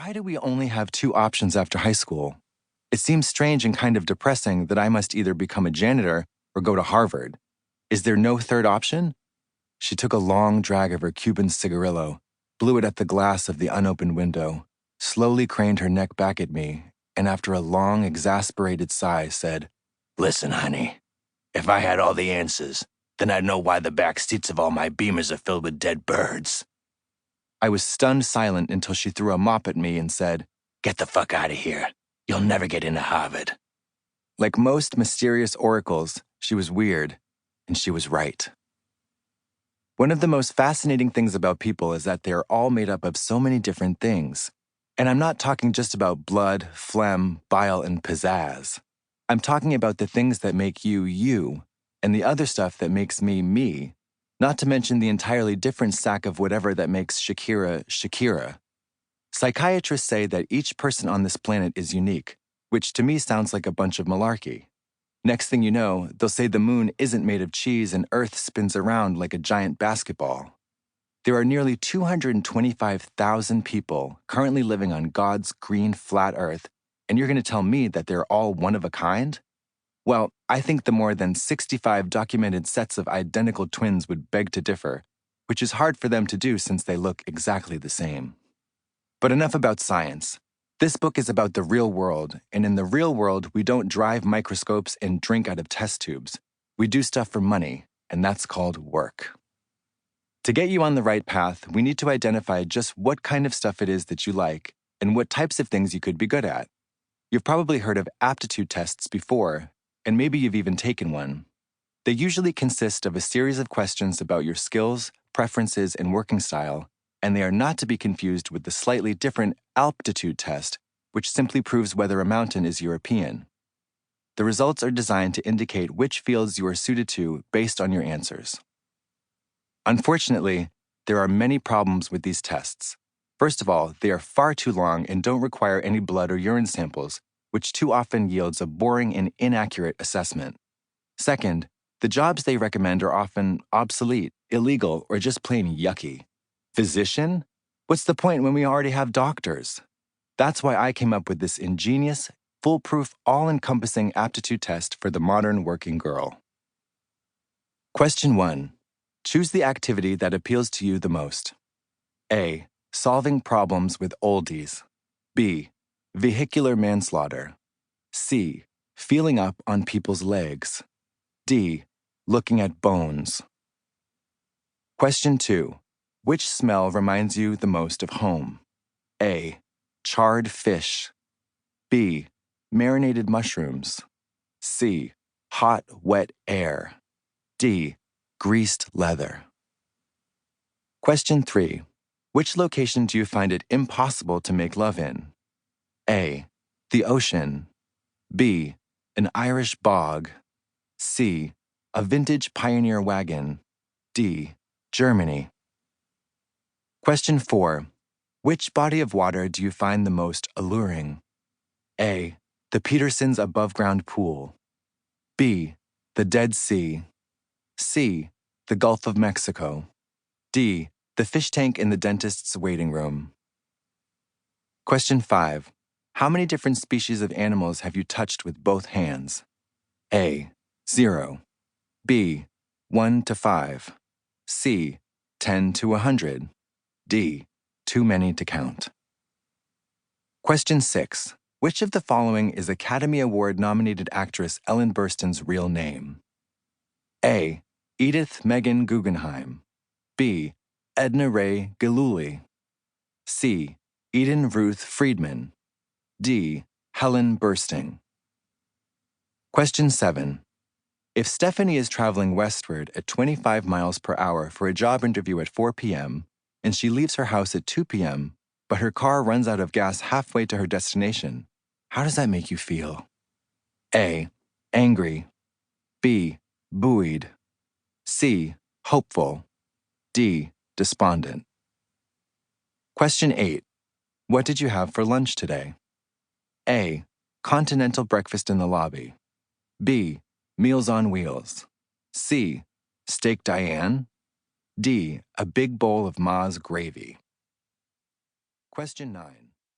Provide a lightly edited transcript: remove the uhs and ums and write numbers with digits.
Why do we only have two options after high school? It seems strange and kind of depressing that I must either become a janitor or go to Harvard. Is there no third option? She took a long drag of her Cuban cigarillo, blew it at the glass of the unopened window, slowly craned her neck back at me, and after a long, exasperated sigh said, "Listen, honey, if I had all the answers, then I'd know why the back seats of all my Beamers are filled with dead birds." I was stunned silent until she threw a mop at me and said, "Get the fuck out of here. You'll never get into Harvard." Like most mysterious oracles, she was weird, and she was right. One of the most fascinating things about people is that they are all made up of so many different things. And I'm not talking just about blood, phlegm, bile, and pizzazz. I'm talking about the things that make you, you, and the other stuff that makes me, me, not to mention the entirely different sack of whatever that makes Shakira, Shakira. Psychiatrists say that each person on this planet is unique, which to me sounds like a bunch of malarkey. Next thing you know, they'll say the moon isn't made of cheese and Earth spins around like a giant basketball. There are nearly 225,000 people currently living on God's green flat Earth, and you're going to tell me that they're all one of a kind? Well, I think the more than 65 documented sets of identical twins would beg to differ, which is hard for them to do since they look exactly the same. But enough about science. This book is about the real world, and in the real world, we don't drive microscopes and drink out of test tubes. We do stuff for money, and that's called work. To get you on the right path, we need to identify just what kind of stuff it is that you like and what types of things you could be good at. You've probably heard of aptitude tests before, and maybe you've even taken one. They usually consist of a series of questions about your skills, preferences, and working style, and they are not to be confused with the slightly different altitude test, which simply proves whether a mountain is European. The results are designed to indicate which fields you are suited to based on your answers. Unfortunately, there are many problems with these tests. First of all, they are far too long and don't require any blood or urine samples, which too often yields a boring and inaccurate assessment. Second, the jobs they recommend are often obsolete, illegal, or just plain yucky. Physician? What's the point when we already have doctors? That's why I came up with this ingenious, foolproof, all-encompassing aptitude test for the modern working girl. Question 1. Choose the activity that appeals to you the most. A. Solving problems with oldies. B. Vehicular manslaughter. C. Feeling up on people's legs. D. Looking at bones. Question 2. Which smell reminds you the most of home? A. Charred fish. B. Marinated mushrooms. C. Hot, wet air. D. Greased leather. Question 3. Which location do you find it impossible to make love in? A. The ocean. B. An Irish bog. C. A vintage Pioneer wagon. D. Germany. Question 4. Which body of water do you find the most alluring? A. The Peterson's above-ground pool. B. The Dead Sea. C. The Gulf of Mexico. D. The fish tank in the dentist's waiting room. Question 5. How many different species of animals have you touched with both hands? A. 0. B. 1 to 5. C. 10 to 100. D. Too many to count. Question 6. Which of the following is Academy Award-nominated actress Ellen Burstyn's real name? A. Edith Megan Guggenheim. B. Edna Ray Gillooly. C. Eden Ruth Friedman. D. Helen Bursting. Question 7. If Stephanie is traveling westward at 25 miles per hour for a job interview at 4 p.m., and she leaves her house at 2 p.m., but her car runs out of gas halfway to her destination, how does that make you feel? A. Angry. B. Buoyed. C. Hopeful. D. Despondent. Question 8. What did you have for lunch today? A. Continental breakfast in the lobby. B. Meals on Wheels. C. Steak Diane. D. A big bowl of Ma's gravy. Question 9.